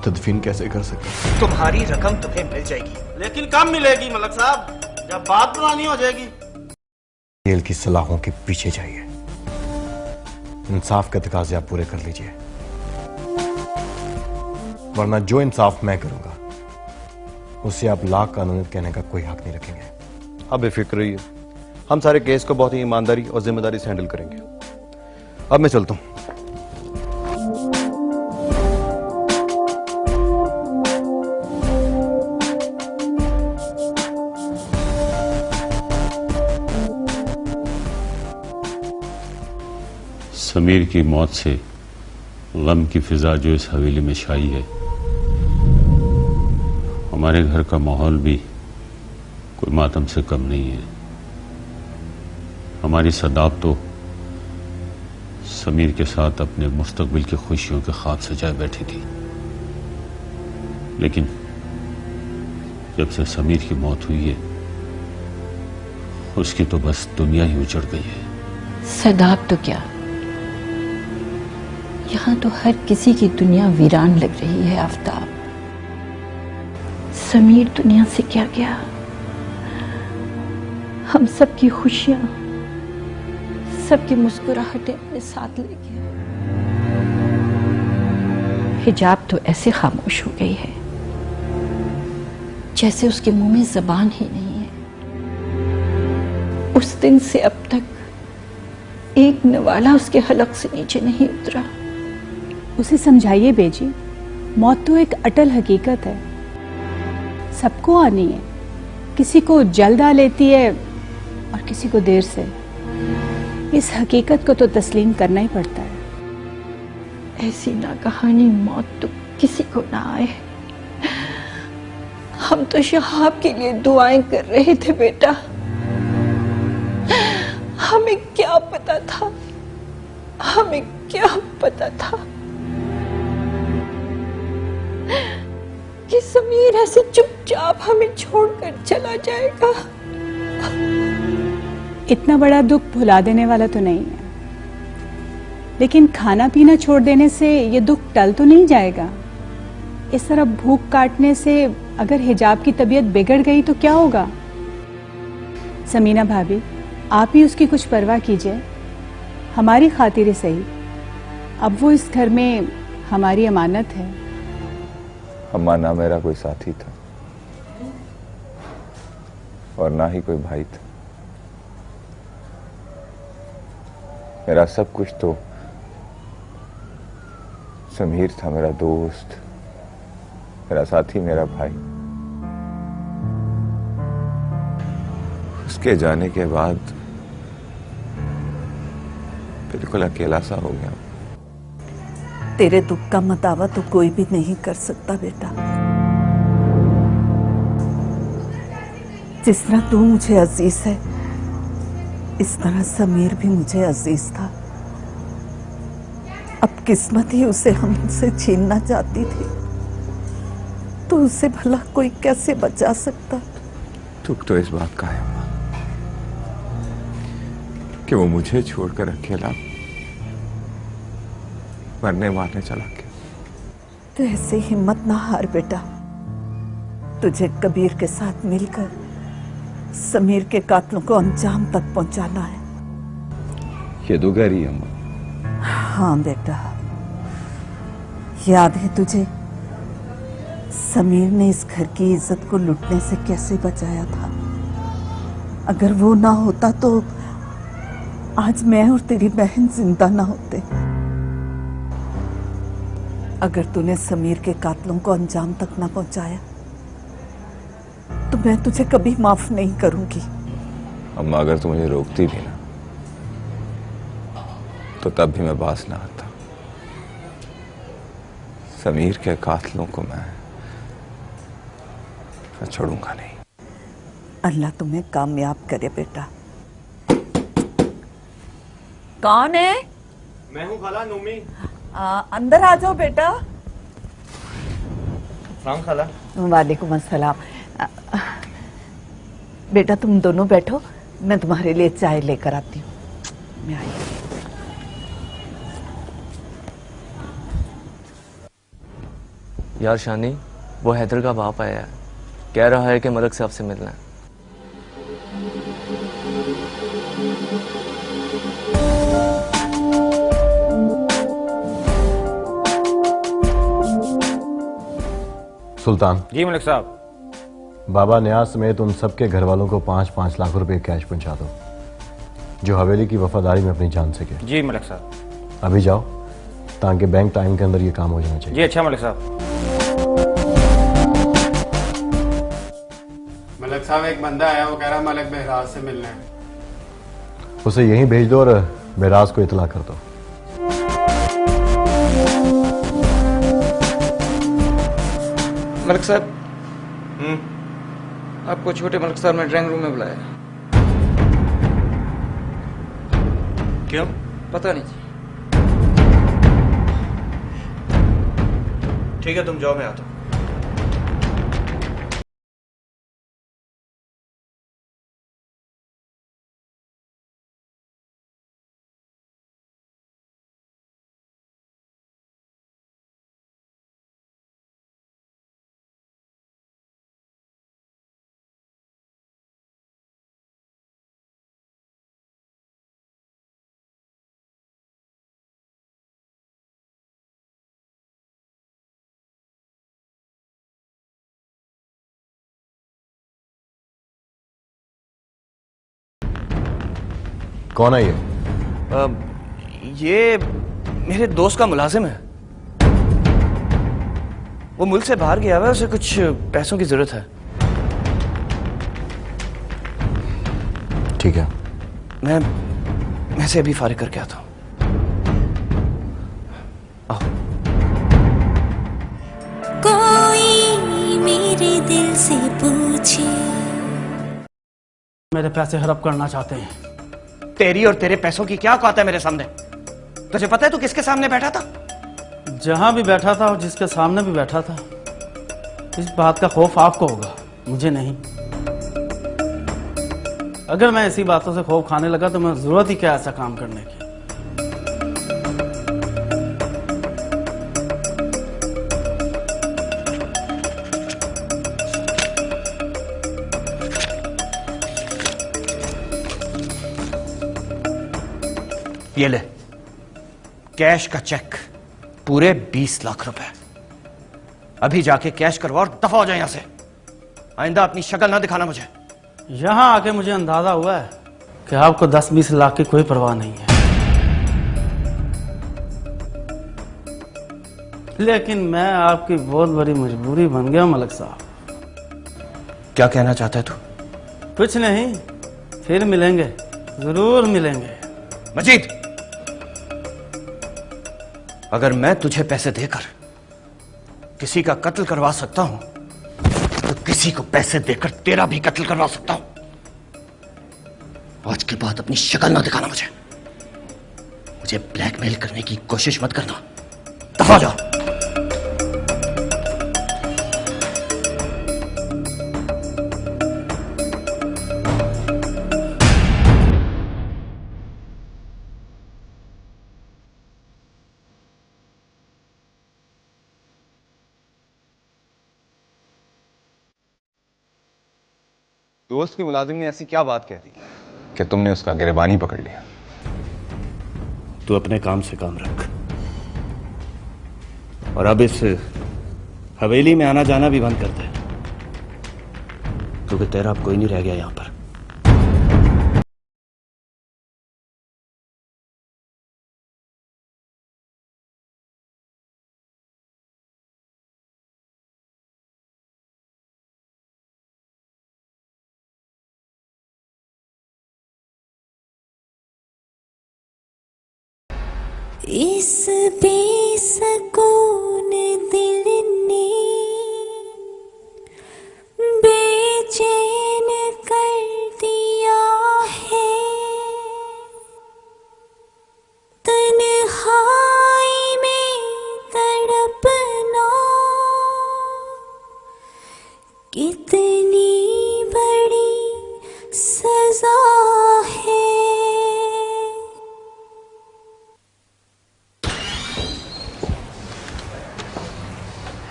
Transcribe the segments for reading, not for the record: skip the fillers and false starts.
तदफीन कैसे कर सकते? तुम्हारी रकम तुम्हें मिल जाएगी, लेकिन कब मिलेगी मलक साहब, जब बात पुरानी हो जाएगी। जेल की सलाहों के पीछे जाइए, इंसाफ के तकाजे आप पूरे कर लीजिए, वरना जो इंसाफ मैं करूंगा उसे आप लाख कानून कहने का कोई हक नहीं रखेंगे। आप बेफिक्र रहिए, हम सारे केस को बहुत ही ईमानदारी और जिम्मेदारी से हैंडल करेंगे। अब मैं चलता हूं। समीर की मौत से गम की फिजा जो इस हवेली में छाई है, हमारे घर का माहौल भी कोई मातम से कम नहीं है। हमारी सदाब तो समीर के साथ अपने मुस्तकबिल की खुशियों के ख्वाब सजाए बैठी थी, लेकिन जब से समीर की मौत हुई है उसकी तो बस दुनिया ही उजड़ गई है। सदाब तो क्या, यहां तो हर किसी की दुनिया वीरान लग रही है। आफताब, समीर दुनिया से क्या गया, हम सबकी खुशियां, सबकी मुस्कुराहटें अपने साथ ले गया। हिजाब तो ऐसे खामोश हो गई है जैसे उसके मुंह में जबान ही नहीं है। उस दिन से अब तक एक नवाला उसके हलक से नीचे नहीं उतरा। उसे समझाइए बेजी, मौत तो एक अटल हकीकत है, सबको आनी है। किसी को जल्द आ लेती है और किसी को देर से। इस हकीकत को तो तस्लीम करना ही पड़ता है। ऐसी नाकहानी मौत तो किसी को ना आए। हम तो शहाब के लिए दुआएं कर रहे थे बेटा, हमें क्या पता था, हमें क्या पता था कि समीर ऐसे चुपचाप हमें छोड़कर चला जाएगा। इतना बड़ा दुख भुला देने वाला तो नहीं है, लेकिन खाना पीना छोड़ देने से ये दुख टल तो नहीं जाएगा। इस तरह भूख काटने से अगर हिजाब की तबीयत बिगड़ गई तो क्या होगा? समीना भाभी, आप ही उसकी कुछ परवाह कीजिए, हमारी खातिर सही। अब वो इस घर में हमारी अमानत है। अम्मा ना मेरा कोई साथी था और ना ही कोई भाई था। मेरा सब कुछ तो समीर था, मेरा दोस्त, मेरा साथी, मेरा भाई। उसके जाने के बाद बिल्कुल अकेला सा हो गया। तेरे दुख का मदावा तो कोई भी नहीं कर सकता बेटा। जिस तरह तू मुझे अजीज है, इस तरह समीर भी मुझे अजीज था। अब किस्मत ही उसे हमसे छीनना चाहती थी, तो उसे भला कोई कैसे बचा सकता? दुख तो इस बात का है अम्मा कि वो मुझे छोड़कर अकेला मरने मारने चला गया। तो ऐसे हिम्मत ना हार बेटा, तुझे कबीर के साथ मिलकर समीर के कातलों को अंजाम तक पहुंचाना है। ये तो कह रही है अम्मा। हाँ बेटा, याद है तुझे समीर ने इस घर की इज्जत को लुटने से कैसे बचाया था? अगर वो ना होता तो आज मैं और तेरी बहन जिंदा ना होते। अगर तूने समीर के कातलों को अंजाम तक ना पहुंचाया तो मैं तुझे कभी माफ नहीं करूंगी। अम्मा, अगर तू मुझे रोकती भी ना तो तब भी मैं पास ना आता। समीर के कातलों को मैं छोड़ूंगा नहीं। अल्लाह तुम्हें कामयाब करे बेटा। कौन है? मैं हूँ खाला, नूमी। अंदर आ जाओ बेटा। सलाम खाला। वालेकुम अस्सलाम। बेटा तुम दोनों बैठो, मैं तुम्हारे लिए चाय लेकर आती हूँ। मैं आई। यार शानी, वो हैदर का बाप आया है, कह रहा है कि मलक साहब से मिलना है। सुल्तान। जी मलिक साहब। बाबा न्याज समेत उन सबके घर वालों को 5-5 लाख रुपए कैश पहुंचा दो जो हवेली की वफादारी में अपनी जान सके। जी मलिक साहब। अभी जाओ ताकि बैंक टाइम के अंदर ये काम हो जाना चाहिए। जी अच्छा मलिक साहब। मलिक साहब, एक बंदा आया, वो कह रहा मलिक बहराज से मिलना है। उसे यहीं भेज दो और बहराज को इतला कर दो। मलिक साहब, आपको छोटे मलिक साहब ने ड्राइंग रूम में बुलाया। क्यों? पता नहीं जी। ठीक है, तुम जाओ, मैं आता हूं। कौन है ये मेरे दोस्त का मुलाजिम है। वो मुल्क से बाहर गया हुआ है, उसे कुछ पैसों की जरूरत है। ठीक है, मैं से अभी फारिग करके आता हूं। कोई मेरे दिल से पूछे। मेरे पैसे हड़प करना चाहते हैं। तेरी और तेरे पैसों की क्या औकात है मेरे सामने? तुझे पता है तू किसके सामने बैठा था? जहां भी बैठा था और जिसके सामने भी बैठा था, इस बात का खौफ आपको होगा, मुझे नहीं। अगर मैं ऐसी बातों से खौफ खाने लगा तो मैं जरूरत ही क्या ऐसा काम करने की। ये ले, कैश का चेक, पूरे 20 लाख रुपए। अभी जाके कैश करवा और दफा हो जाए यहां से। आइंदा अपनी शक्ल ना दिखाना मुझे। यहां आके मुझे अंदाजा हुआ है कि आपको 10-20 लाख की कोई परवाह नहीं है, लेकिन मैं आपकी बहुत बड़ी मजबूरी बन गया मलिक साहब। क्या कहना चाहता है तू? कुछ नहीं, फिर मिलेंगे, जरूर मिलेंगे। मजीद, अगर मैं तुझे पैसे देकर किसी का कत्ल करवा सकता हूं तो किसी को पैसे देकर तेरा भी कत्ल करवा सकता हूं। आज के बाद अपनी शक्ल ना दिखाना मुझे ब्लैकमेल करने की कोशिश मत करना। दफा जाओ। दोस्त की मुलाजिम ने ऐसी क्या बात कह दी कि तुमने उसका गिरबानी पकड़ लिया? तू अपने काम से काम रख और अब इस हवेली में आना जाना भी बंद कर दे, क्योंकि तेरा अब कोई नहीं रह गया यहां पर। इस बेसकून दिल ने बेचैन कर दिया है, तन्हाई में तड़पना कितनी बड़ी सजा है।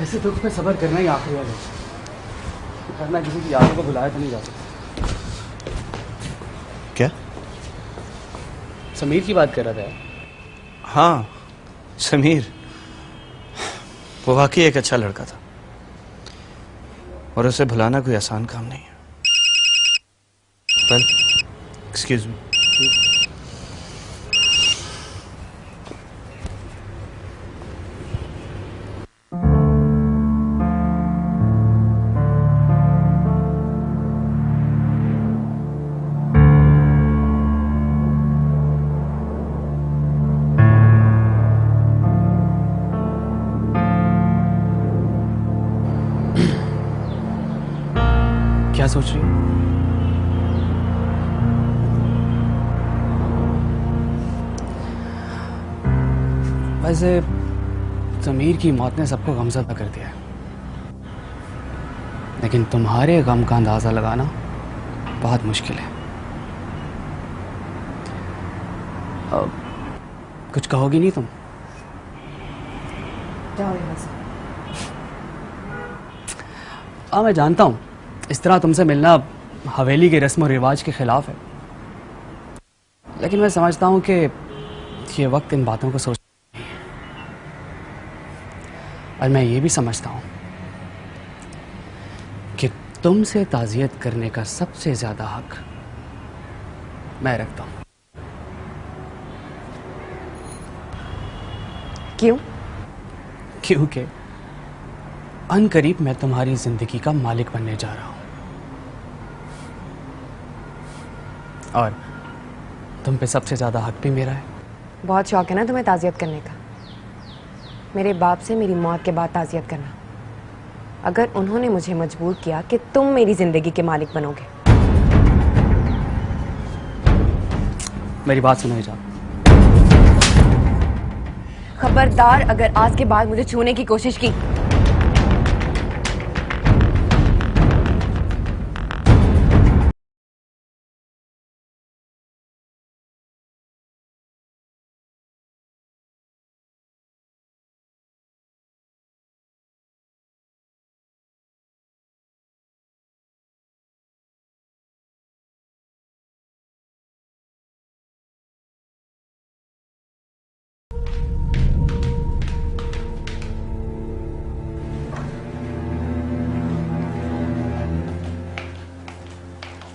ऐसे दुख पे सब्र करना ही आखिरी है, वरना किसी की यादों को भुलाया तो नहीं जा सकता। क्या? समीर की बात कर रहा था यार। हाँ, समीर, वो वाकई एक अच्छा लड़का था और उसे भुलाना कोई आसान काम नहीं है। Well, excuse me. क्या सोच रही हो? वैसे ज़मीर की मौत ने सबको गमज़दा कर दिया है, लेकिन तुम्हारे गम का अंदाज़ा लगाना बहुत मुश्किल है। अब कुछ कहोगी नहीं तुम? जाओ यहाँ से। मैं जानता हूँ इस तरह तुमसे मिलना हवेली के रस्म और रिवाज के खिलाफ है, लेकिन मैं समझता हूँ कि ये वक्त इन बातों को सोच, और मैं ये भी समझता हूँ कि तुमसे ताज़ियत करने का सबसे ज्यादा हक मैं रखता हूँ। क्यों? क्योंकि अनकरीब मैं तुम्हारी जिंदगी का मालिक बनने जा रहा हूँ और तुम पे सबसे ज्यादा हक भी मेरा है। बहुत शौक है ना तुम्हें ताज़ियत करने का। मेरे बाप से मेरी मौत के बाद ताज़ियत करना। अगर उन्होंने मुझे मजबूर किया कि तुम मेरी जिंदगी के मालिक बनोगे। मेरी बात सुनो हिजाब। खबरदार अगर आज के बाद मुझे छूने की कोशिश की।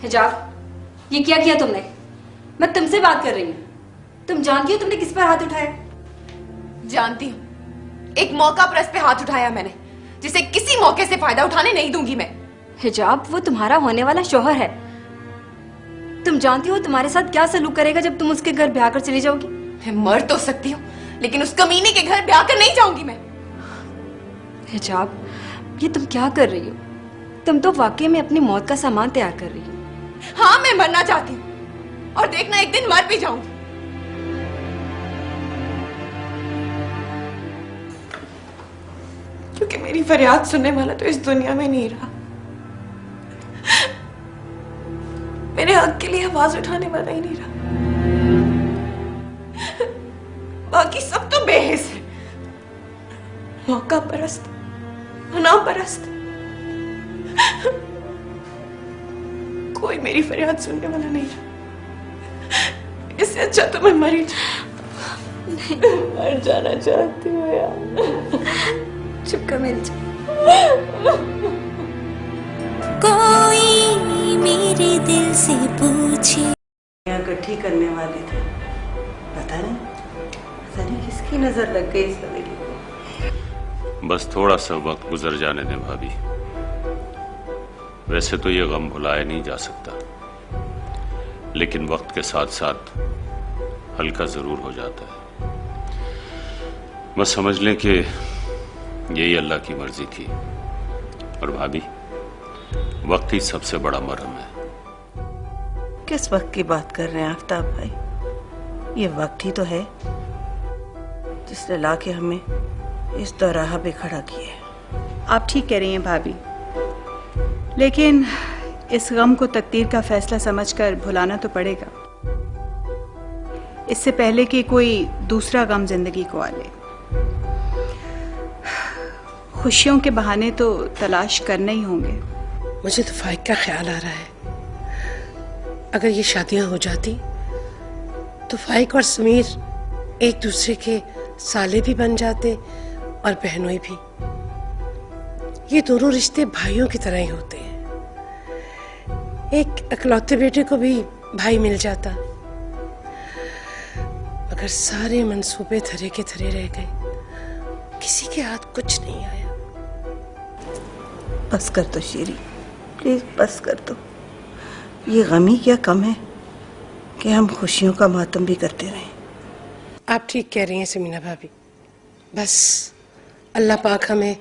हिजाब, ये क्या किया तुमने? मैं तुमसे बात कर रही हूँ। तुम जानती हो तुमने किस पर हाथ उठाया? जानती हूँ, एक मौका परस्त पे हाथ उठाया मैंने, जिसे किसी मौके से फायदा उठाने नहीं दूंगी मैं। हिजाब, वो तुम्हारा होने वाला शौहर है। तुम जानती हो तुम्हारे साथ क्या सलूक करेगा जब तुम उसके घर ब्याह कर चली जाओगी? मैं मर तो सकती हूँ, लेकिन उस कमीने के घर ब्याह कर नहीं जाऊंगी मैं। हिजाब, ये तुम क्या कर रही हो? तुम तो वाकई में अपनी मौत का सामान तैयार कर रही हो। हाँ, मैं मरना चाहती हूँ और देखना एक दिन मर भी जाऊंगी। क्योंकि मेरी फरियाद सुनने वाला तो इस दुनिया में नहीं रहा। मेरे हक के लिए आवाज उठाने वाला ही नहीं रहा। बाकी सब तो बेहिस है, मौका परस्त, नाम परस्त। कोई मेरी फरियाद सुनने वाला नहीं रहा। इससे अच्छा तो मैं मरी मर जाना चाहती हूँ यार। चुप कर मेरी जान। कोई मेरे दिल से पूछे इकट्ठी करने वाले थे, पता नहीं किसकी नजर लग गई इस हवेली को। बस थोड़ा सा वक्त गुजर जाने दें भाभी। वैसे तो ये गम भुलाया नहीं जा सकता, लेकिन वक्त के साथ साथ हल्का जरूर हो जाता है। बस समझ लें कि यही अल्लाह की मर्जी थी। और भाभी, वक्त ही सबसे बड़ा मरहम है। किस वक्त की बात कर रहे हैं आफ्ताब भाई? ये वक्त ही तो है जिसने लाके हमें इस दौराहा पे खड़ा किया है। आप ठीक कह रही हैं भाभी, लेकिन इस गम को तकदीर का फैसला समझकर भुलाना तो पड़ेगा, इससे पहले कि कोई दूसरा गम जिंदगी को आ ले। खुशियों के बहाने तो तलाश करने ही होंगे। मुझे तो फाइक का ख्याल आ रहा है, अगर ये शादियां हो जाती तो फाइक और समीर एक दूसरे के साले भी बन जाते और बहनोई भी। ये दोनों रिश्ते भाइयों की तरह ही होते हैं। एक इकलौते बेटे को भी भाई मिल जाता। मगर सारे मंसूबे धरे के धरे रह गए, किसी के हाथ कुछ नहीं आया। बस कर दो शेरी, प्लीज बस कर दो। ये गमी क्या कम है कि हम खुशियों का मातम भी करते रहें। आप ठीक कह रही हैं समीना भाभी। बस अल्लाह पाक हमें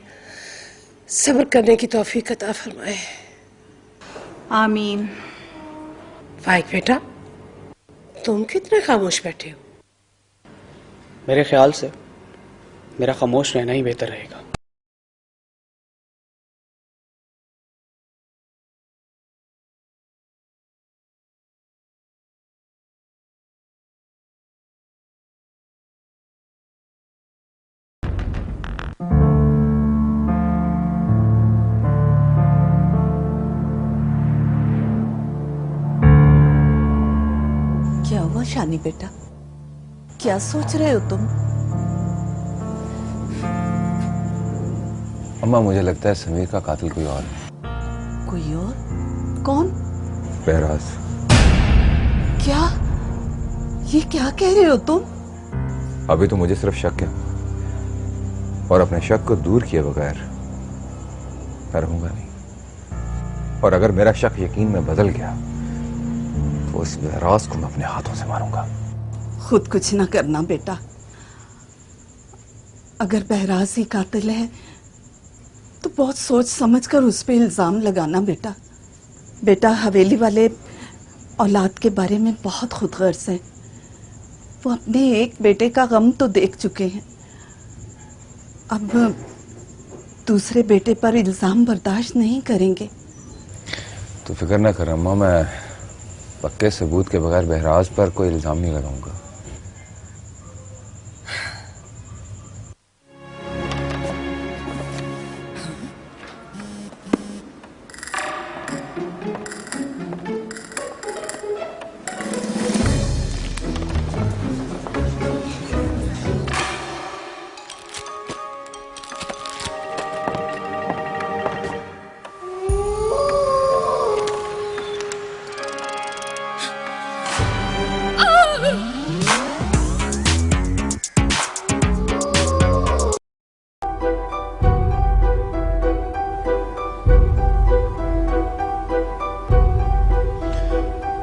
सब्र करने की तौफीक अता फरमाए। आमीन। फाइक बेटा, तुम कितने खामोश बैठे हो? मेरे ख्याल से मेरा खामोश रहना ही बेहतर रहेगा। क्या हुआ शानी बेटा, क्या सोच रहे हो तुम? अम्मा, मुझे लगता है समीर का कातिल कोई और है। कोई और? कौन? बहराज। क्या? ये क्या कह रहे हो तुम? अभी तो मुझे सिर्फ शक है, और अपने शक को दूर किए बगैर मैं रहूंगा नहीं। और अगर मेरा शक यकीन में बदल गया तो उस बहराज को मैं अपने हाथों से मारूंगा। खुद कुछ ना करना बेटा। अगर बहराज ही कातिल है तो बहुत सोच समझकर उस पे इल्जाम लगाना बेटा। बेटा, हवेली वाले औलाद के बारे में बहुत खुदगर्ज है। वो अपने एक बेटे का गम तो देख चुके हैं, अब दूसरे बेटे पर इल्जाम बर्दाश्त नहीं करेंगे। तो फिक्र ना कर अम्मा, मैं पक्के सबूत के बगैर बहराज पर कोई इल्जाम नहीं लगाऊंगा।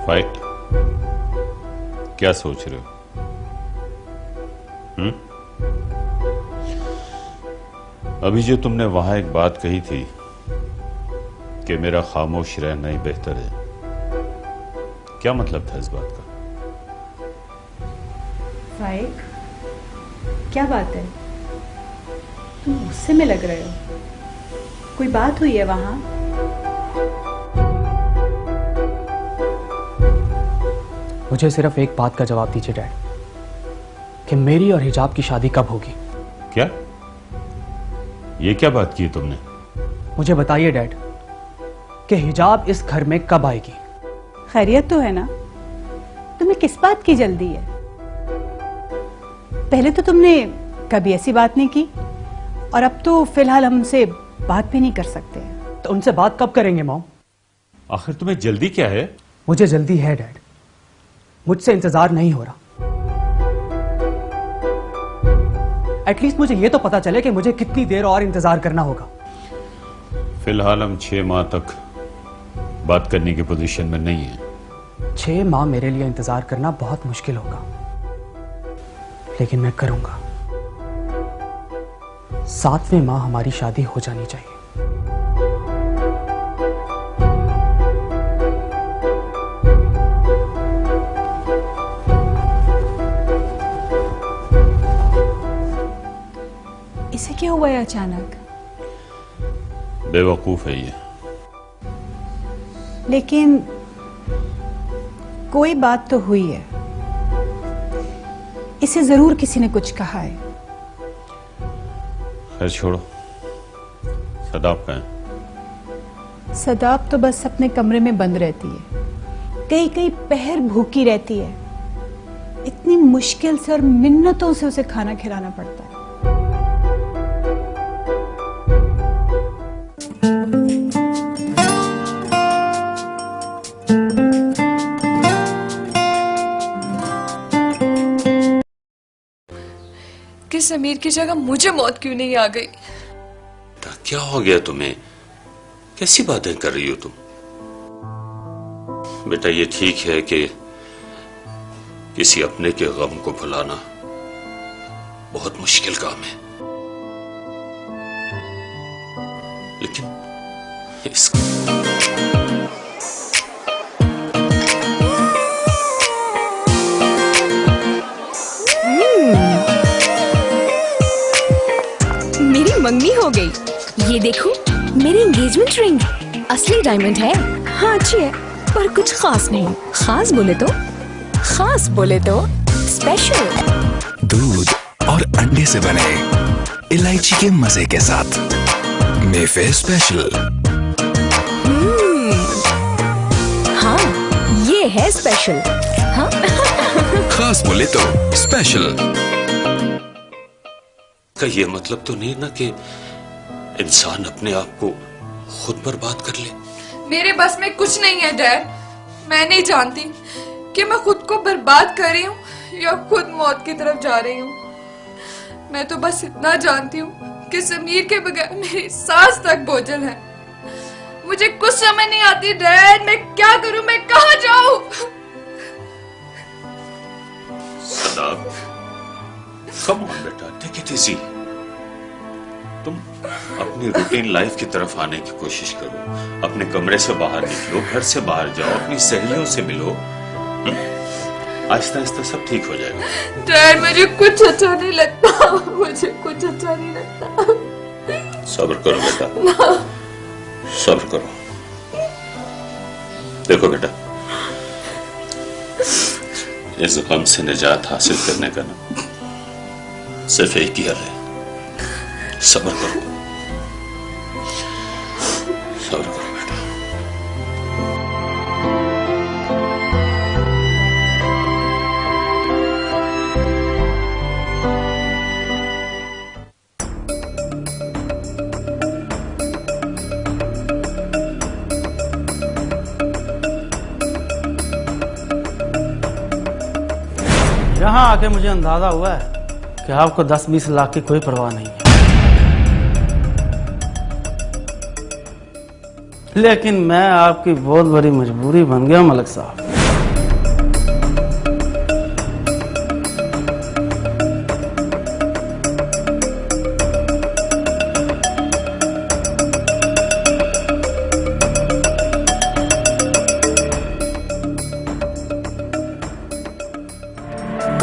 फाइक, क्या सोच रहे हो? अभी जो तुमने वहां एक बात कही थी कि मेरा खामोश रहना ही बेहतर है, क्या मतलब था इस बात का? फाइक, क्या बात है? तुम गुस्से में लग रहे हो। कोई बात हुई है वहां? मुझे सिर्फ एक बात का जवाब दीजिए डैड, कि मेरी और हिजाब की शादी कब होगी? क्या? ये क्या बात की तुमने? मुझे बताइए डैड, कि हिजाब इस घर में कब आएगी? खैरियत तो है ना? तुम्हें किस बात की जल्दी है? पहले तो तुमने कभी ऐसी बात नहीं की, और अब तो फिलहाल हम उनसे बात भी नहीं कर सकते। तो उनसे बात कब करेंगे मॉम? आखिर तुम्हें जल्दी क्या है? मुझे जल्दी है डैड, मुझसे इंतजार नहीं हो रहा। एटलीस्ट मुझे यह तो पता चले कि मुझे कितनी देर और इंतजार करना होगा। फिलहाल हम 6 माह तक बात करने की पोजीशन में नहीं है। 6 माह मेरे लिए इंतजार करना बहुत मुश्किल होगा, लेकिन मैं करूंगा। 7वें माह हमारी शादी हो जानी चाहिए। इसे क्या हुआ है अचानक? बेवकूफ है ये। लेकिन कोई बात तो हुई है, इसे जरूर किसी ने कुछ कहा है। खैर छोड़ो, सदाब कहाँ है? सदाब तो बस अपने कमरे में बंद रहती है, कई कई पहर भूखी रहती है। इतनी मुश्किल से और मिन्नतों से उसे खाना खिलाना पड़ता है। कि समीर की जगह मुझे मौत क्यों नहीं आ गई? क्या हो गया तुम्हें? कैसी बातें कर रही हो तुम? बेटा ये ठीक है कि किसी अपने के गम को भुलाना बहुत मुश्किल काम है, लेकिन इस मेरी मंगनी हो गई। ये देखो मेरी एंगेजमेंट रिंग असली डायमंड है। हाँ अच्छी है पर कुछ खास नहीं। खास बोले तो स्पेशल। दूध और अंडे से बने इलायची के मजे के साथ मेफे स्पेशल। हाँ ये है स्पेशल। हाँ खास बोले तो स्पेशल। का ये मतलब तो नहीं ना कि इंसान अपने आप को खुद बर्बाद कर ले? मेरे बस में कुछ नहीं है डैड। मैं नहीं जानती कि मैं खुद को बर्बाद कर रही हूँ या खुद मौत की तरफ जा रही हूँ। मैं तो बस इतना जानती हूँ कि समीर के बगैर मेरी सांस तक बोझल है। मुझे कुछ समझ नहीं आती डैड, मैं क्या करूँ, मैं कहाँ जाऊँ? सदाब, कम ऑन बेटा, टेक इट इजी। तुम अपनी रूटीन लाइफ की तरफ आने की कोशिश करो। अपने कमरे से बाहर निकलो, घर से बाहर जाओ, अपनी सहेलियों से मिलो। आहिस्ता आहिस्ता सब ठीक हो जाएगा। डैड मुझे कुछ अच्छा नहीं लगता, मुझे कुछ अच्छा नहीं लगता। सब्र करो बेटा, सब्र करो। देखो बेटा, इस गम से निजात हासिल करने का ना सिर्फ एक ही हल है। सब्र करो, सब्र करो बेटा। यहाँ आके मुझे अंदाजा हुआ है कि आपको 10-20 लाख की कोई परवाह नहीं है, लेकिन मैं आपकी बहुत बड़ी मजबूरी बन गया मलिक साहब।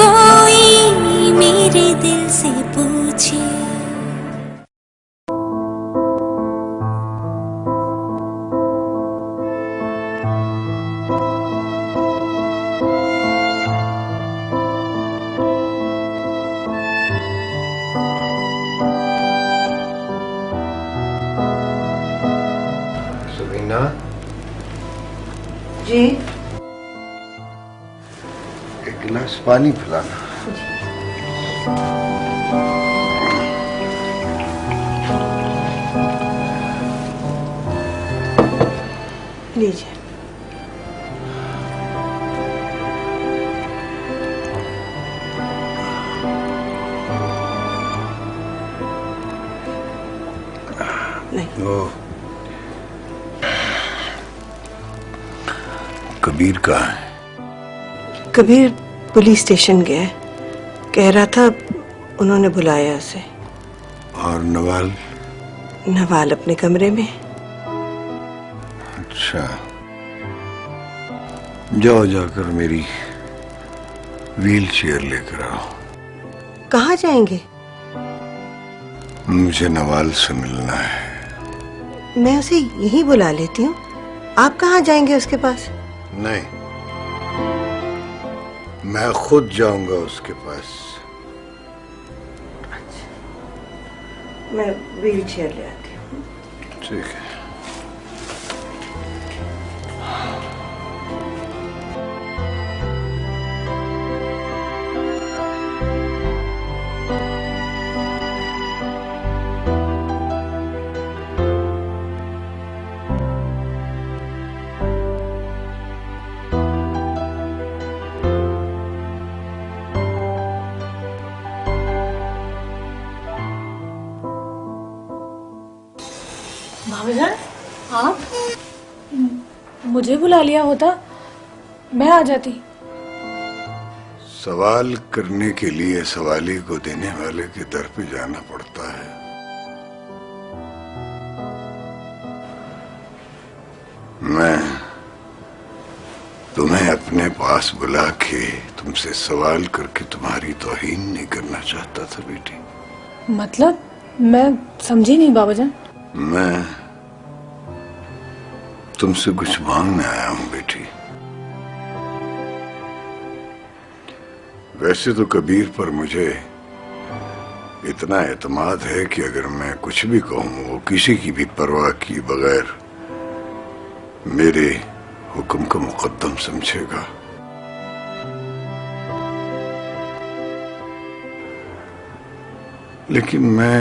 कोई मेरे दिल से पूछे सुमीना जी एक गिलास पानी पिलाना। लीजिए। नहीं। ओ, कबीर कहाँ है? कबीर पुलिस स्टेशन गया है, कह रहा था उन्होंने बुलाया उसे। और नवाल? नवाल अपने कमरे में। अच्छा, जाओ जाकर मेरी व्हील चेयर लेकर आओ। कहाँ जाएंगे? मुझे नवाल से मिलना है। मैं उसे यहीं बुला लेती हूँ। आप कहाँ जाएंगे उसके पास? नहीं, मैं खुद जाऊंगा उसके पास। मैं व्हील चेयर ले आती हूँ। ठीक है। भाभीजान, आप मुझे बुला लिया होता, मैं आ जाती। सवाल करने के लिए सवाली को देने वाले के दर पे जाना पड़ता है। मैं तुम्हें अपने पास बुला के तुमसे सवाल करके तुम्हारी तौहीन नहीं करना चाहता था बेटी। मतलब मैं समझी नहीं बाबाजान। मैं तुमसे कुछ मांगने आया हूं बेटी। वैसे तो कबीर पर मुझे इतना एतमाद है कि अगर मैं कुछ भी कहूं वो किसी की भी परवाह किए बगैर मेरे हुक्म को मुकद्दम समझेगा। लेकिन मैं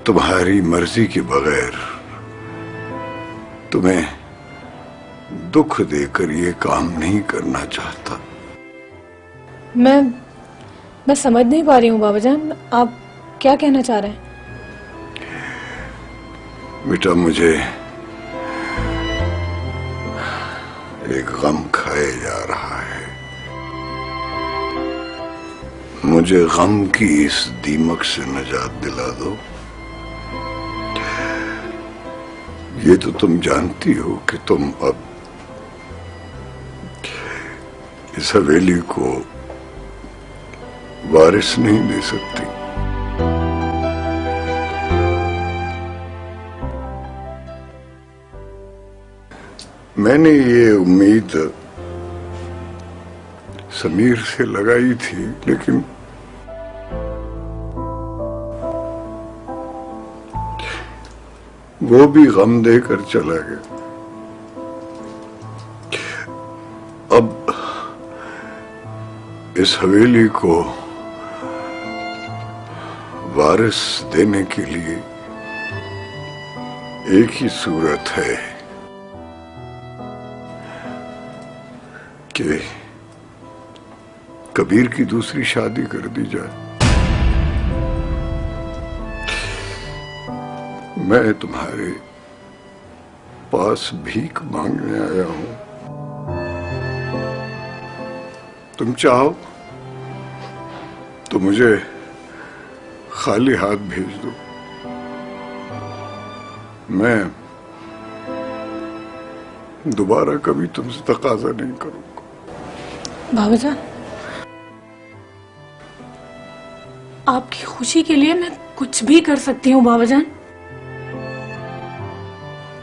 तुम्हारी मर्जी के बगैर तुम्हें दुख देकर ये काम नहीं करना चाहता। मैं समझ नहीं पा रही हूँ बाबाजान, आप क्या कहना चाह रहे हैं? बेटा मुझे एक गम खाए जा रहा है। मुझे गम की इस दीमक से निजात दिला दो। ये तो तुम जानती हो कि तुम अब इस हवेली को वारिस नहीं दे सकती। मैंने ये उम्मीद समीर से लगाई थी, लेकिन वो भी गम देकर चला गया। अब इस हवेली को वारिस देने के लिए एक ही सूरत है कि कबीर की दूसरी शादी कर दी जाए। मैं तुम्हारे पास भीख मांगने आया हूं। तुम चाहो तो मुझे खाली हाथ भेज दो। मैं दोबारा कभी तुमसे तकाजा नहीं करूंगा। बाबाजान, आपकी खुशी के लिए मैं कुछ भी कर सकती हूँ बाबाजान।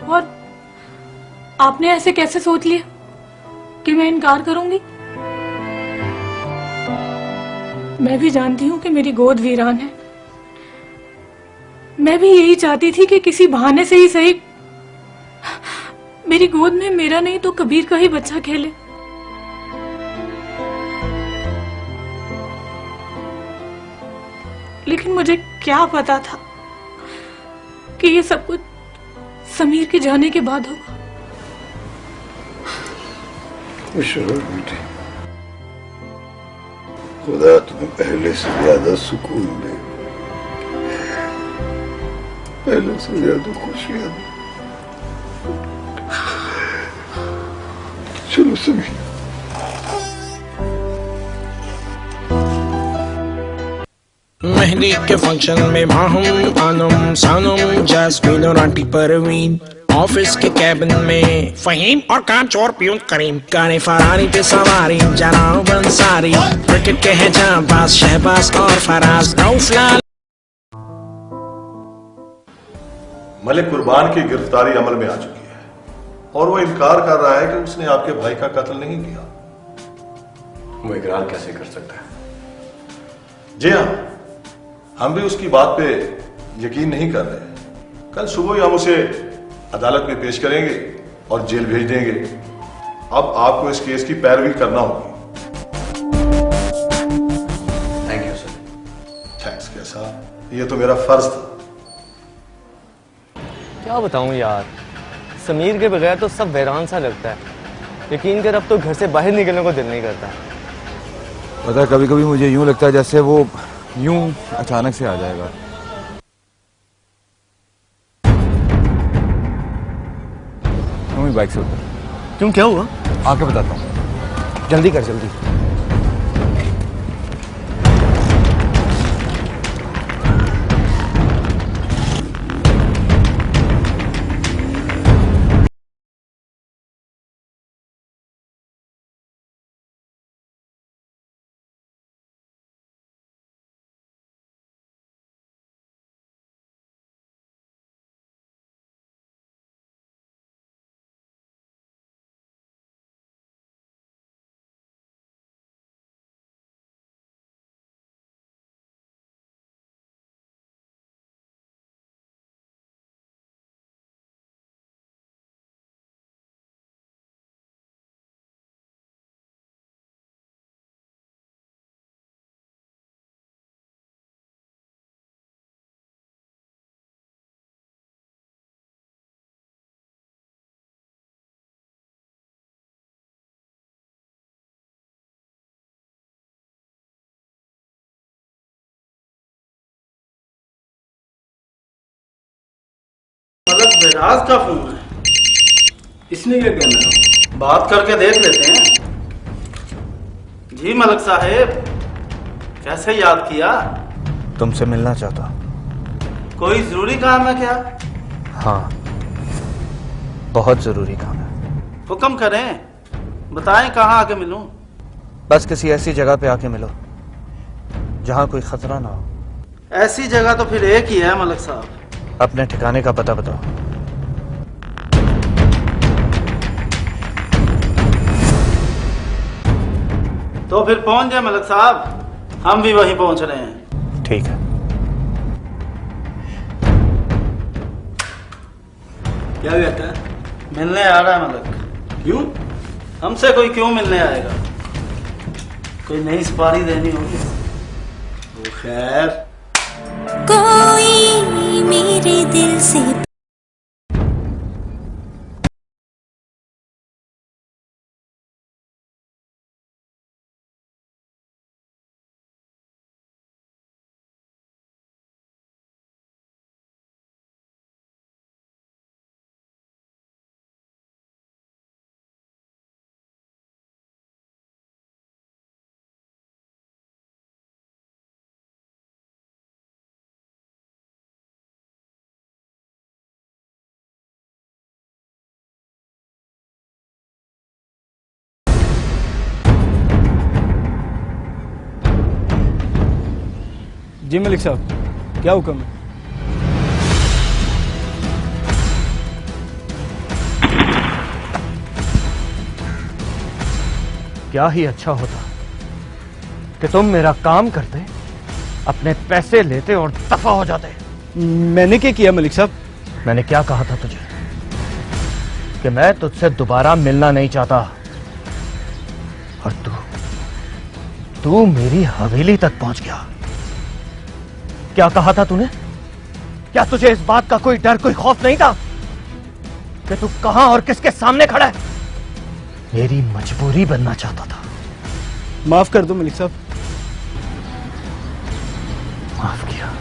और आपने ऐसे कैसे सोच लिया कि मैं इनकार करूंगी? मैं भी जानती हूँ कि मेरी गोद वीरान है। मैं भी यही चाहती थी कि किसी बहाने से ही सही मेरी गोद में मेरा नहीं तो कबीर का ही बच्चा खेले। लेकिन मुझे क्या पता था कि ये सब कुछ समीर के जाने के बाद होगा। बेटी, खुदा तुम्हें पहले से ज्यादा सुकून दे, पहले से ज्यादा खुशियां दे। चलो समीर। मेहंदी के फंक्शन में माहूम आनम सानम जैस्मीन और आंटी परवीन, ऑफिस के कैबिन में फहीम और कांच और प्यून करीम, गाने फरारी पे सवारी जनाब अंसारी, क्रिकेट के हैं जांबाज शहबाज और फराज रऊफलाल। मलिक कुर्बान की गिरफ्तारी अमल में आ चुकी है और वो इनकार कर रहा है कि उसने आपके भाई का कत्ल नहीं किया। वो इकरार कैसे कर सकता है? जी हाँ, हम भी उसकी बात पे यकीन नहीं कर रहे। कल सुबह ही हम उसे अदालत में पेश करेंगे और जेल भेज देंगे। अब आपको इस केस की पैरवी करना होगी। Thank you sir. थैंक्स कैसा, ये तो मेरा फर्ज था। क्या बताऊं यार, समीर के बगैर तो सब वैरान सा लगता है। यकीन कर, अब तो घर से बाहर निकलने को दिल नहीं करता। पता है, कभी कभी मुझे यूं लगता है जैसे वो यूं अचानक से आ जाएगा। तुम बाइक से उतर। क्यों, क्या हुआ? आके बताता हूँ। जल्दी कर, जल्दी। मलक बेराज का फोन है। इसमें क्या कहना है? बात करके देख लेते हैं। जी मलक साहेब, कैसे याद किया? तुमसे मिलना चाहता। कोई जरूरी काम है क्या? हाँ, बहुत जरूरी काम है। हुक्म करें, बताएं कहाँ आके मिलूं? बस किसी ऐसी जगह पे आके मिलो जहां कोई खतरा ना हो। ऐसी जगह तो फिर एक ही है मलक साहब। अपने ठिकाने का पता बताओ। तो फिर पहुंच जाए मलक साहब, हम भी वहीं पहुंच रहे हैं। ठीक है। क्या कहता है? मिलने आ रहा है मलक। क्यों? हमसे कोई क्यों मिलने आएगा? कोई नई सुपारी देनी होगी। वो खैर, कोई मेरे दिल से जी मलिक साहब, क्या हुक्म है? क्या ही अच्छा होता कि तुम मेरा काम करते, अपने पैसे लेते और दफा हो जाते। मैंने क्या किया मलिक साहब? मैंने क्या कहा था तुझे कि मैं तुझसे दोबारा मिलना नहीं चाहता, और तू मेरी हवेली तक पहुंच गया। क्या कहा था तूने? क्या तुझे इस बात का कोई डर, कोई खौफ नहीं था कि तू कहां और किसके सामने खड़ा है? मेरी मजबूरी बनना चाहता था। माफ कर दो मलिक साहब। माफ किया।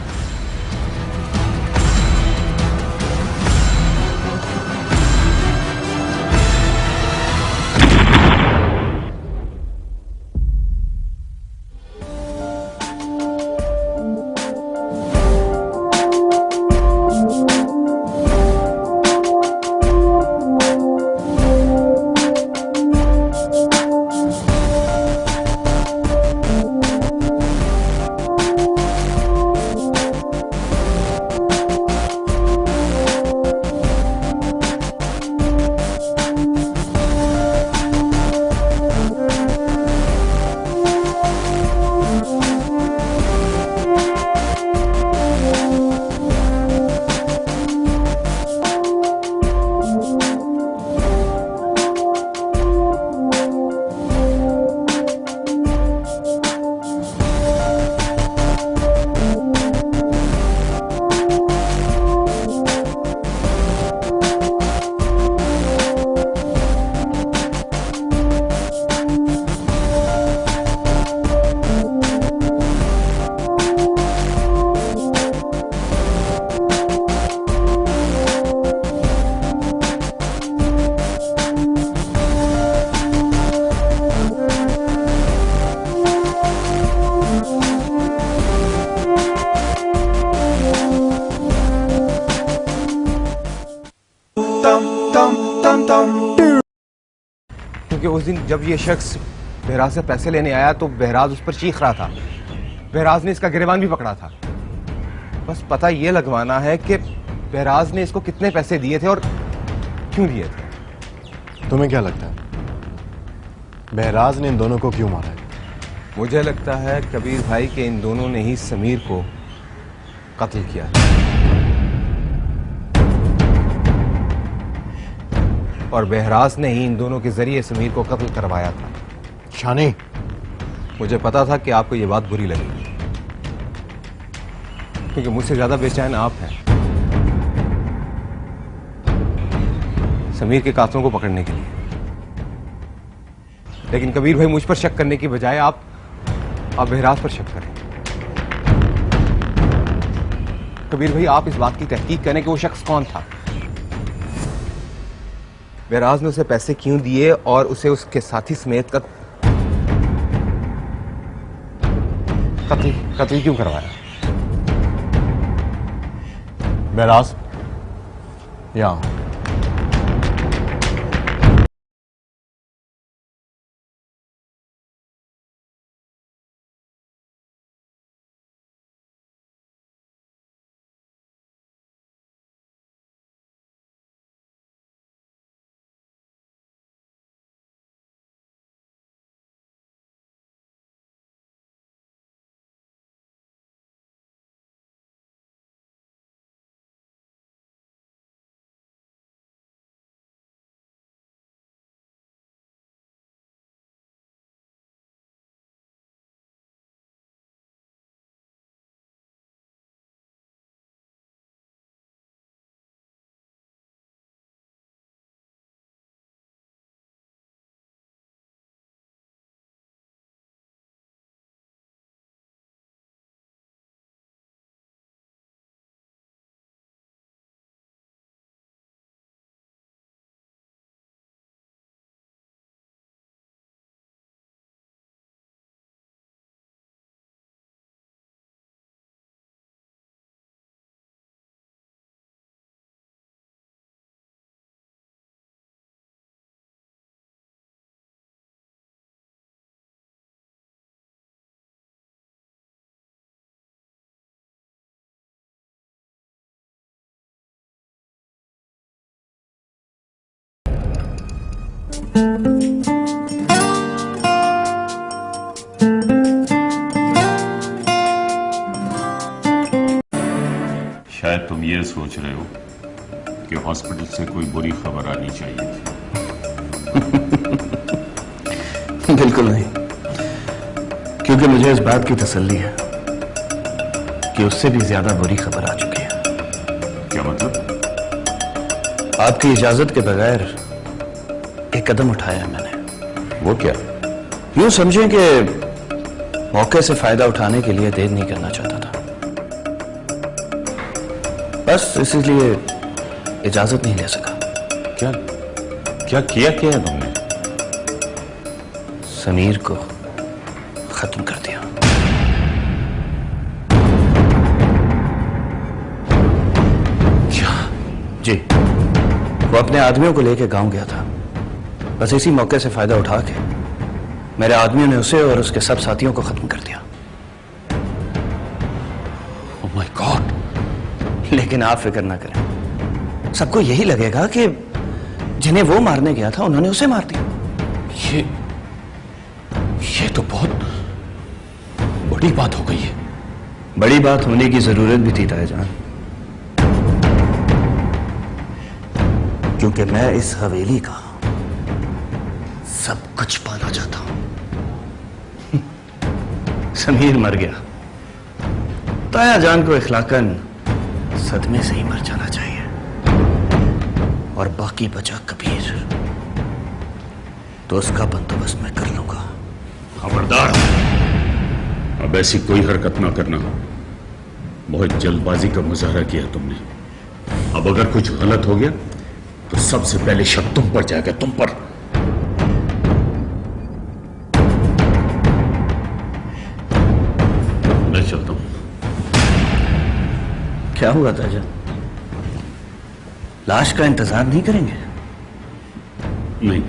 दिन जब ये शख्स बहराज से पैसे लेने आया तो बहराज उस पर चीख रहा था। बहराज ने इसका गिरबान भी पकड़ा था। बस पता ये लगवाना है कि बहराज ने इसको कितने पैसे दिए थे और क्यों दिए थे। तुम्हें क्या लगता है बहराज ने इन दोनों को क्यों मारा है? मुझे लगता है कबीर भाई के इन दोनों ने ही समीर को कत्ल किया और बहराज ने ही इन दोनों के जरिए समीर को कत्ल करवाया था। शानी, मुझे पता था कि आपको यह बात बुरी लगेगी क्योंकि मुझसे ज्यादा बेचैन आप हैं समीर के कातलों को पकड़ने के लिए। लेकिन कबीर भाई मुझ पर शक करने की बजाय आप बहराज पर शक करें। कबीर भाई आप इस बात की तहकीक करें कि वो शख्स कौन था, बहराज ने उसे पैसे क्यों दिए और उसे उसके साथी समेत कत्ल क्यों करवाया। बहराज यहां। शायद तुम ये सोच रहे हो कि हॉस्पिटल से कोई बुरी खबर आनी चाहिए थी। बिल्कुल नहीं, क्योंकि मुझे इस बात की तसल्ली है कि उससे भी ज्यादा बुरी खबर आ चुकी है। क्या मतलब? आपकी इजाजत के बगैर एक कदम उठाया है मैंने। वो क्या? यूं समझें कि मौके से फायदा उठाने के लिए देर नहीं करना चाहता था, बस इसलिए इजाजत नहीं ले सका। क्या क्या किया है तुमने? समीर को खत्म कर दिया। क्या? जी, वो अपने आदमियों को लेकर गांव गया था। बस इसी मौके से फायदा उठा के मेरे आदमियों ने उसे और उसके सब साथियों को खत्म कर दिया। Oh my God! लेकिन आप फिक्र ना करें, सबको यही लगेगा कि जिन्हें वो मारने गया था उन्होंने उसे मार दिया। ये तो बहुत बड़ी बात हो गई है। बड़ी बात होने की जरूरत भी थी ताईजान, क्योंकि मैं इस हवेली का सब कुछ पाना चाहता हूं। समीर मर गया, तायाजान को इखलाकन सदमे से ही मर जाना चाहिए, और बाकी बचा कबीर तो उसका बंदोबस्त मैं कर लूंगा। खबरदार, अब ऐसी कोई हरकत ना करना। बहुत जल्दबाजी का मुजाहरा किया तुमने। अब अगर कुछ गलत हो गया तो सबसे पहले शक तुम पर जाएगा, तुम पर। मैं चलता हूं। क्या हुआ ताजा? लाश का इंतजार नहीं करेंगे? नहीं,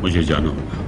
मुझे जाना होगा।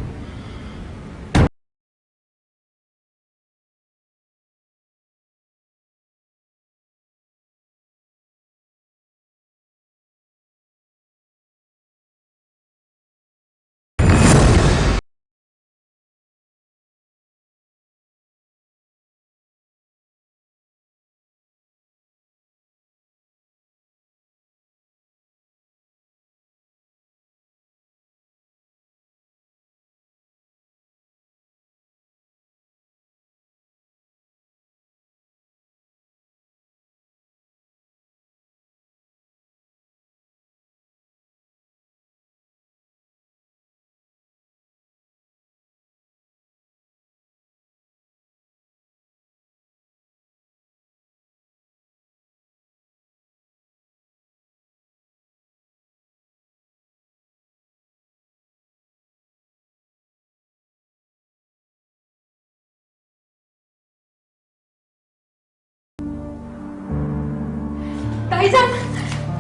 भाईजान,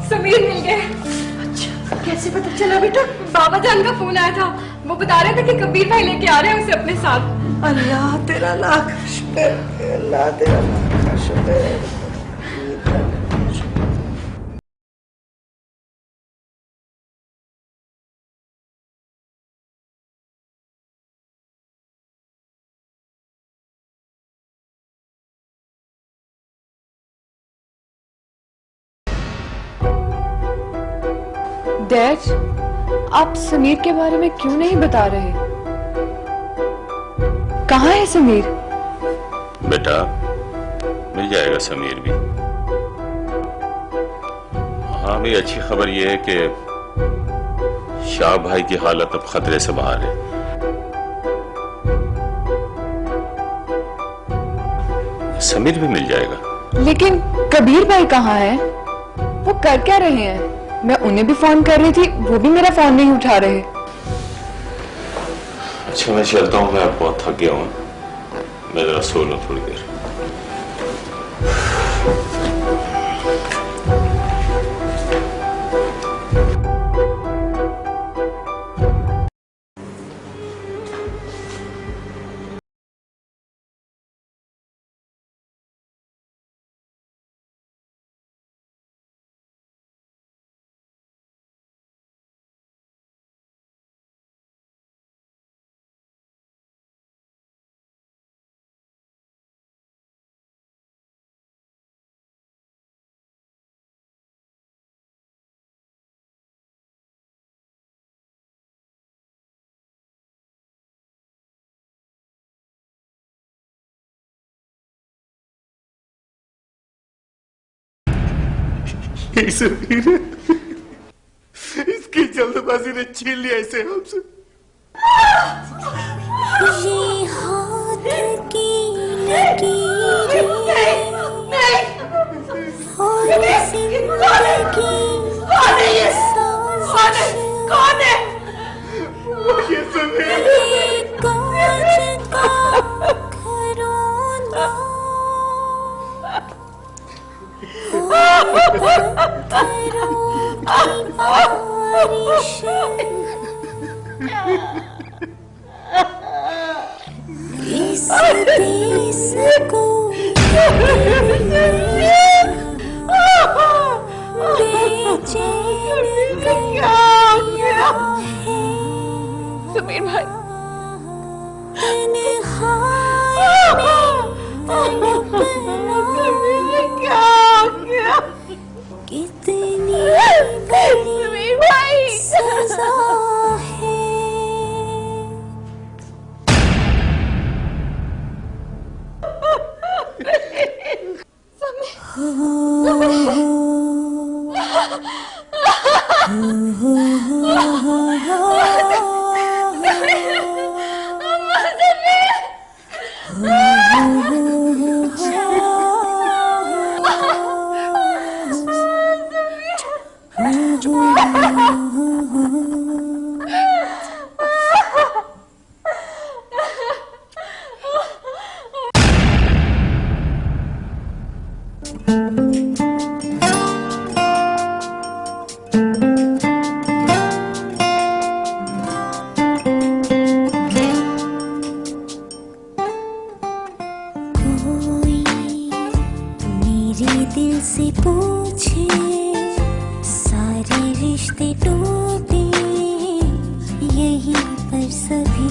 समीर मिल गए। अच्छा, कैसे पता चला बेटा? बाबा जान का फोन आया था, वो बता रहे थे कि कबीर भाई लेके आ रहे हैं उसे अपने साथ। अल्लाह तेरा लाख शुक्र, अल्लाह तेरा लाख शुक्र। डैड, आप समीर के बारे में क्यों नहीं बता रहे? कहाँ है समीर? बेटा, मिल जाएगा समीर भी। हाँ भी, अच्छी खबर यह है कि शाह भाई की हालत अब खतरे से बाहर है। समीर भी मिल जाएगा। लेकिन कबीर भाई कहाँ है? वो कर क्या रहे हैं? मैं उन्हें भी फोन कर रही थी, वो भी मेरा फोन नहीं उठा रहे। अच्छा, मैं चलता हूँ, मैं बहुत थक गया हूँ, मैं जरा सो लूँ थोड़ी देर। इसकी जल्दबाजी ने छीन लिया इसे हमसे। ये हाथ की लकीरें और जिंदगी कौन है? वो ये समीर। कांच का खरोना बारिश इस देश को बेचैन किया है। समीर भाई, कितनी बड़ी सजा है। मेरे दिल से पूछे सारे रिश्ते टूटे यहीं पर सभी।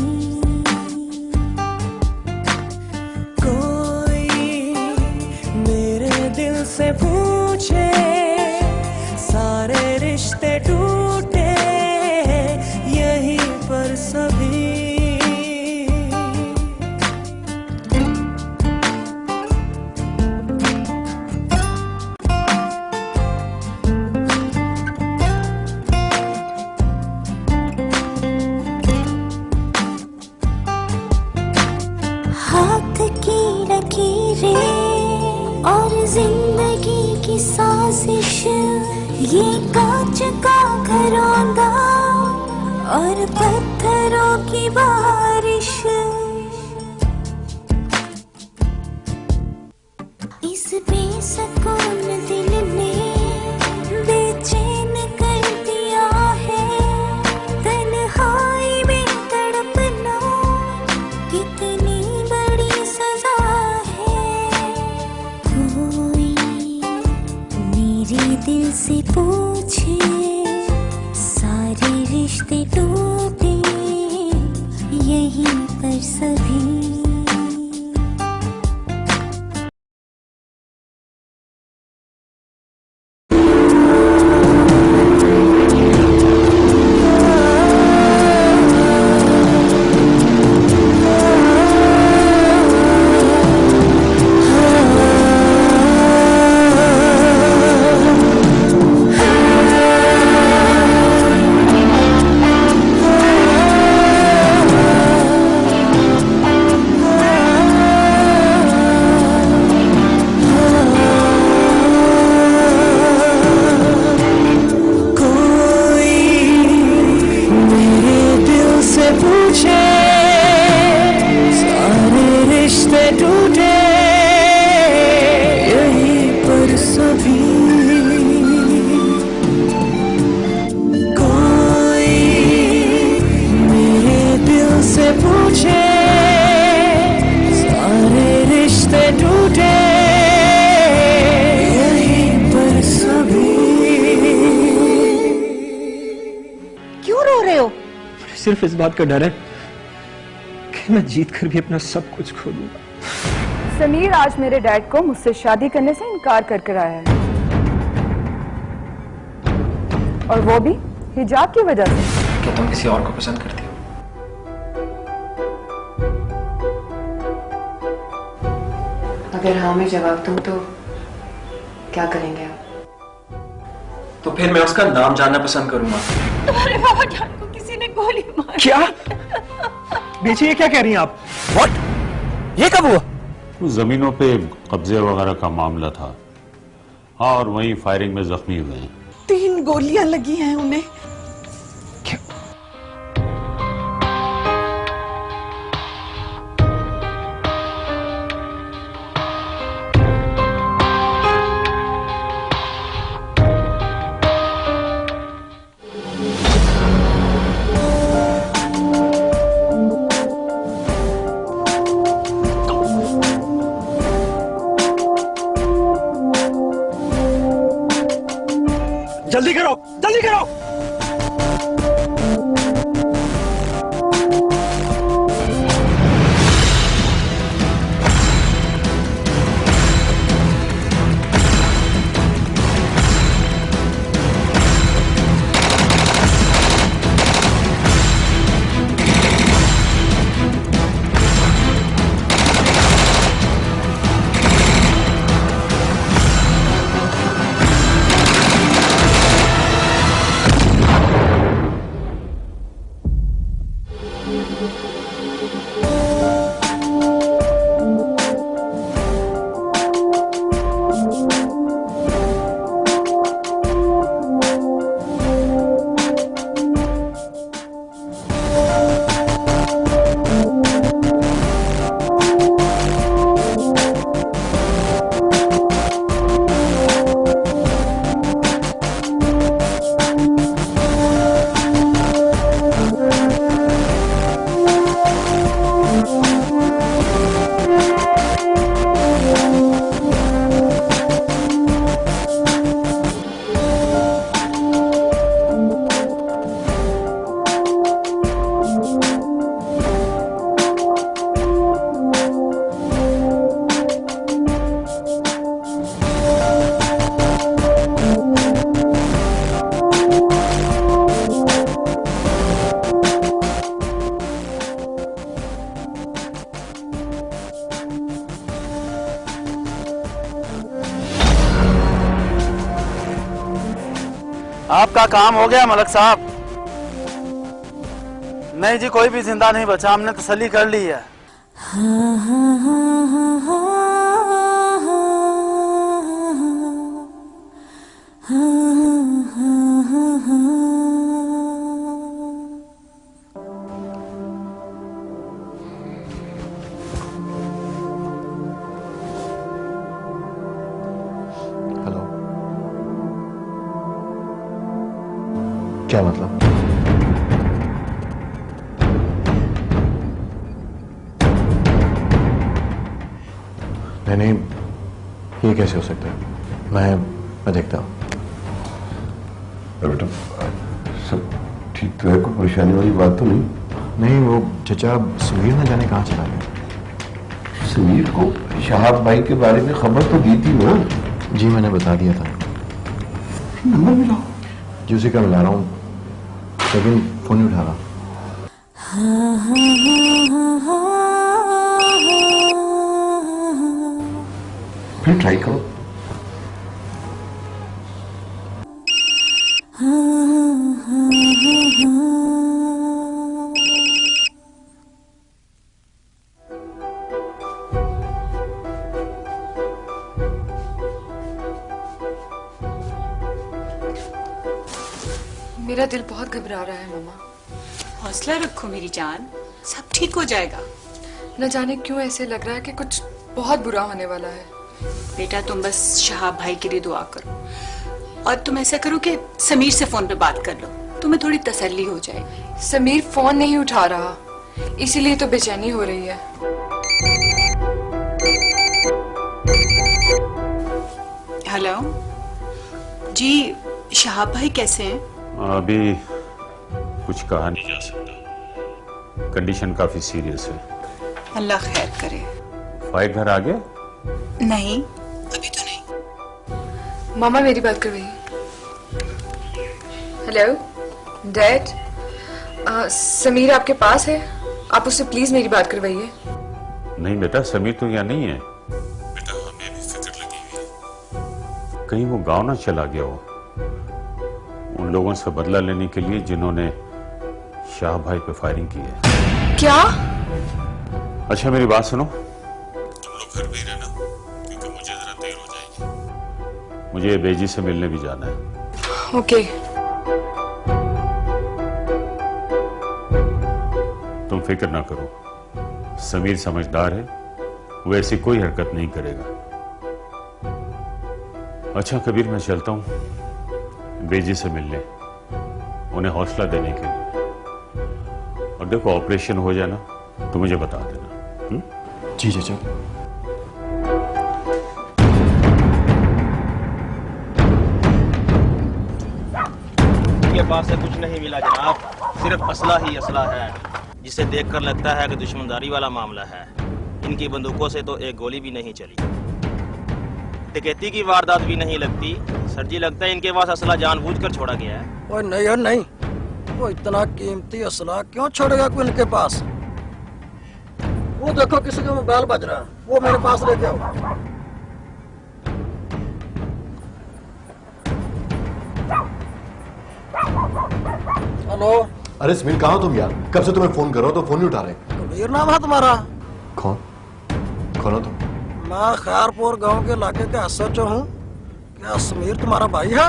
दिल से पूछे सारे रिश्ते टूटे यहीं पर सभी। हाथ की लकीरें और जिंदगी की साजिश, ये कांच का घरौंदा और पत्थरों की बारिश, इस बेसुकून दिल ने बेचैन कर दिया है। तन्हाई में तड़पना कितनी बड़ी सजा है। कोई मेरे दिल से पूछे सारे रिश्ते टूटे यहीं पर सभी। सिर्फ इस बात का डर है कि मैं जीत कर भी अपना सब कुछ खो दूंगा। समीर आज मेरे डैड को मुझसे शादी करने से इनकार करके आया है, और वो भी हिजाब की वजह से। क्या तुम किसी और को पसंद करती हो? अगर हाँ में जवाब दूं तो क्या करेंगे आप? तो फिर मैं उसका नाम जानना पसंद करूंगा। तुम्हारे बाबा जान को किसी ने गोली मारी। क्या? बेची, ये क्या कह रही हैं आप? What? ये कब हुआ? जमीनों पे कब्जे वगैरह का मामला था। हाँ, और वहीं फायरिंग में जख्मी हुए हैं। 3 गोलियां लगी हैं उन्हें। जल्दी करो, जल्दी करो। आपका काम हो गया मलक साहब। नहीं जी, कोई भी जिंदा नहीं बचा, हमने तसल्ली कर ली है। हेलो, क्या मतलब? नहीं नहीं, ये कैसे हो सकता है? मैं देखता हूँ। बेटा सब ठीक तो है, कोई परेशानी वाली बात तो नहीं? नहीं, वो चचा समीर न जाने कहाँ चला गया। समीर को शहाब भाई के बारे में खबर तो दी थी ना? जी मैंने बता दिया था। नंबर मिला? जी उसी का मिला रहा हूँ, लेकिन फोन नहीं उठा रहा। फिर ट्राई करो। मेरा दिल बहुत घबरा रहा है मामा। हौसला रखो मेरी जान, सब ठीक हो जाएगा। न जाने क्यों ऐसे लग रहा है कि कुछ बहुत बुरा होने वाला है। बेटा तुम बस शहाब भाई के लिए दुआ करो, और तुम ऐसा करो कि समीर से फोन पे बात कर लो, तुम्हें थोड़ी तसल्ली हो जाएगी। समीर फोन नहीं उठा रहा, इसीलिए तो बेचैनी हो रही है। हेलो जी, शहाब भाई कैसे हैं? अभी कुछ कहा नहीं जा सकता, कंडीशन काफी सीरियस है। अल्लाह खैर करे। फाइक घर आ गए? नहीं, अभी तो नहीं। मामा मेरी बात कर रही है। हेलो डैड, समीर आपके पास है? आप उससे प्लीज मेरी बात करवाइए। नहीं बेटा, समीर तो यहाँ नहीं है। बेटा हमें भी फिक्र लगी हुई है, कहीं वो गांव ना चला गया हो, उन लोगों से बदला लेने के लिए जिन्होंने शाह भाई पे फायरिंग की है। क्या? अच्छा मेरी बात सुनो, तुम लोग घर में ही रहना, क्योंकि मुझे जरा देर हो जाएगी। मुझे बेजी से मिलने भी जाना है। ओके। तुम फिक्र ना करो, समीर समझदार है, वो ऐसी कोई हरकत नहीं करेगा। अच्छा कबीर, मैं चलता हूं बेजी से मिलने, उन्हें हौसला देने के लिए। और देखो ऑपरेशन हो जाए ना तो मुझे बता देना। जी चाचा। इनके पास से कुछ नहीं मिला जनाब, सिर्फ असला ही असला है, जिसे देखकर लगता है कि दुश्मनदारी वाला मामला है। इनकी बंदूकों से तो एक गोली भी नहीं चली, डकैती की वारदात भी नहीं लगती। सर जी लगता है इनके पास असला जानबूझकर छोड़ा गया है। ओए नहीं यार नहीं, वो इतना कीमती असला क्यों छोड़ेगा कोई इनके पास? वो देखो किसी का मोबाइल बज रहा है, वो मेरे पास लेके आओ। हेलो। अरे समीर कहाँ हो तुम यार? कब से तुम्हें फोन कर रहा हूँ तो फोन नहीं उठा रहे। कबीर नाम है तुम्हारा? कौन कौन हो तुम? मैं खैरपुर गांव के इलाके का एसएचओ हूँ। क्या समीर तुम्हारा भाई है?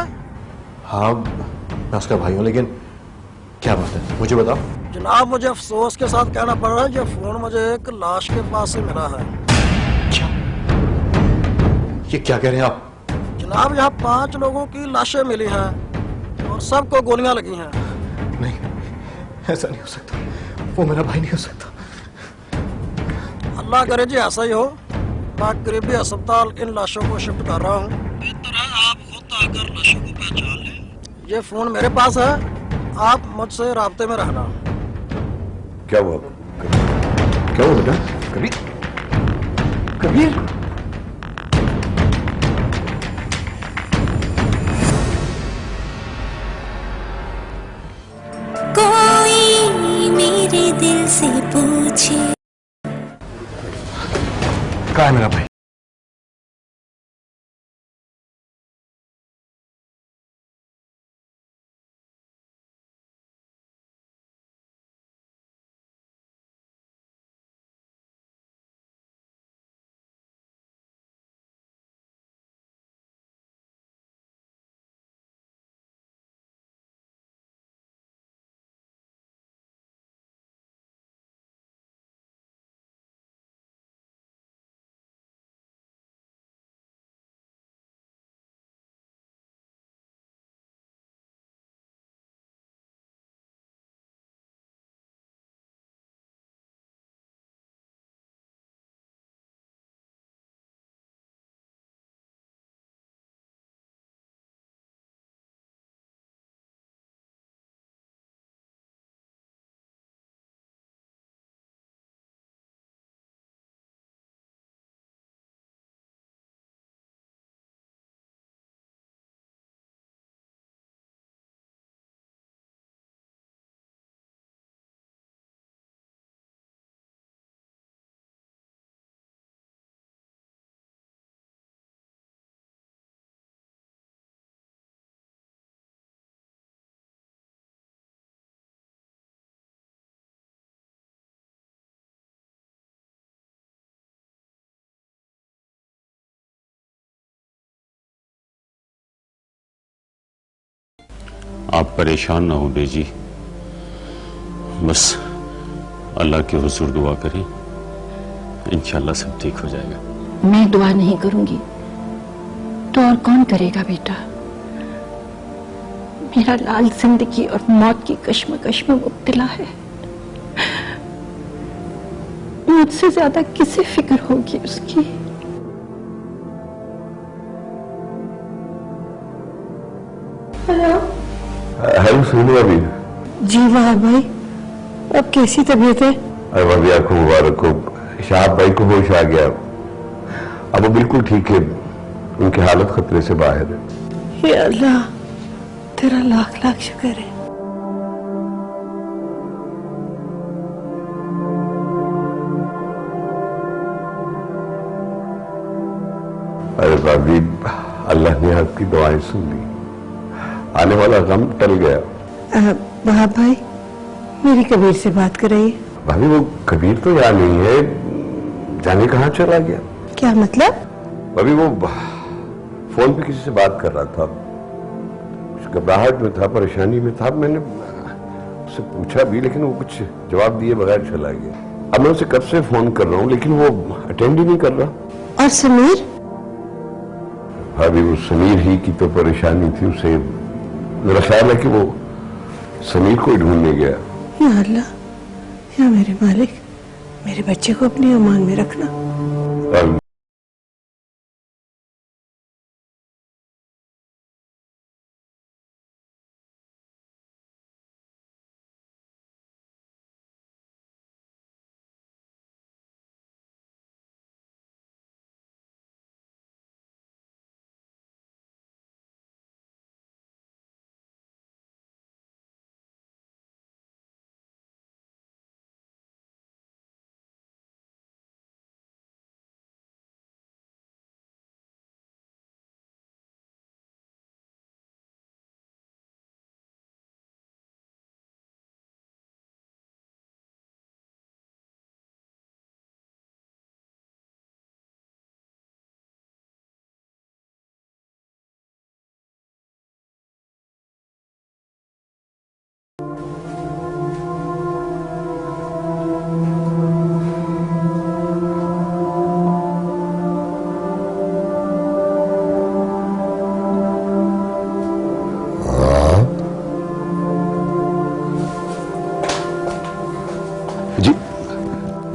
हाँ मैं उसका भाई हूँ, लेकिन क्या बात है मुझे बताओ। जनाब मुझे अफसोस के साथ कहना पड़ रहा है, ये फोन मुझे एक लाश के पास से मिला है। ये क्या कह रहे हैं आप? जनाब यहाँ 5 लोगों की लाशें मिली हैं और सबको गोलियां लगी हैं। नहीं ऐसा नहीं हो सकता, वो मेरा भाई नहीं हो सकता। अल्लाह करे जी ऐसा ही हो। मैं करीबी अस्पताल इन लाशों को शिफ्ट कर रहा हूँ। बेहतर है आप खुद आकर लाशों को पहचान लें। ये फोन मेरे पास है, आप मुझसे राब्ते में रहना। क्या हुआ? क्या हुआ बेटा? कबीर कबीर कोई मेरे दिल से पूछे। कहाँ है मेरा भाई? आप परेशान ना हो बेजी, बस अल्लाह के हुजूर दुआ करें, इंशाल्लाह सब ठीक हो जाएगा। मैं दुआ नहीं करूंगी तो और कौन करेगा बेटा? मेरा लाल जिंदगी और मौत की कश्मकश में मुब्तला है। मुझसे ज्यादा किसे फिक्र होगी उसकी? हेलो हेलो सुनो अभी। जी वाह भाई, अब कैसी तबीयत है? अरे भाभी आपको मुबारक हो, शाह भाई को होश आ गया, अब वो बिल्कुल ठीक है, उनकी हालत खतरे से बाहर है। या अल्लाह, तेरा लाख लाख शुक्र है। अरे भाभी, अल्लाह ने आपकी दुआएं सुन ली, आने वाला गम टल गया। वहाब भाई, मेरी कबीर से बात कराइए। भाभी वो कबीर तो यहाँ नहीं है, जाने कहाँ चला गया? क्या मतलब? भाभी वो फोन पे किसी से बात कर रहा था, कुछ घबराहट में था, परेशानी में था। मैंने उससे पूछा भी, लेकिन वो कुछ जवाब दिए बगैर चला गया। अब मैं उसे कब से फोन कर रहा हूँ, लेकिन वो अटेंड ही नहीं कर रहा। और समीर? भाभी वो समीर ही की तो परेशानी थी, उसे मेरा ख्याल है कि वो समीर को ही ढूंढने गया। या अल्लाह, या मेरे मालिक, मेरे बच्चे को अपनी अमान में रखना।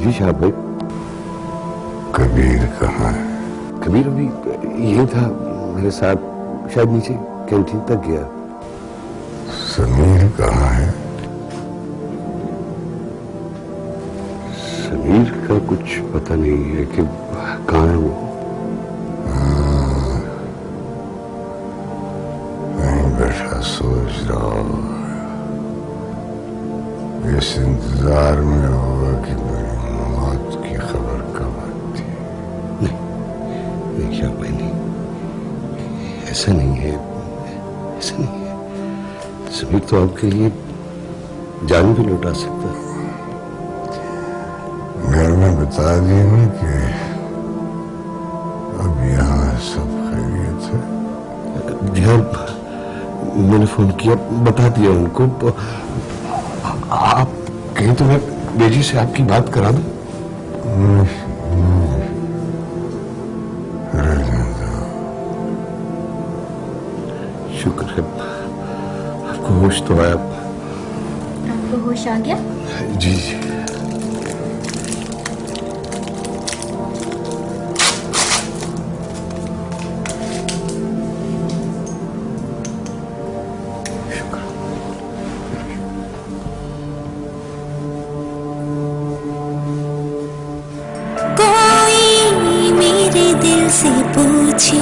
जी शाह भाई। कबीर कहाँ है? कबीर अभी यही था मेरे साथ, शायद नीचे कैंटीन तक गया। समीर कहाँ है? समीर का कुछ पता नहीं है कि कहाँ है वो। मैं बैठा सोच रहा हूँ, इस इंतजार में होगा कि मेरी मौत की खबर कब आती है। नहीं शाह भाई, नहीं, ऐसा नहीं है, ऐसा नहीं है। समीर तो आपके लिए जान भी लौटा सकता है। घर में बता दिया ना कि अब यहाँ सब खैरियत है। जी हाँ, मैंने फोन किया, बता दिया उनको। आप कहीं तो मैं बेजी से आपकी बात करा दूं? शुक्र है, आपको होश तो आया। आपको होश आ गया? जी जी। कोई मेरे दिल से पूछे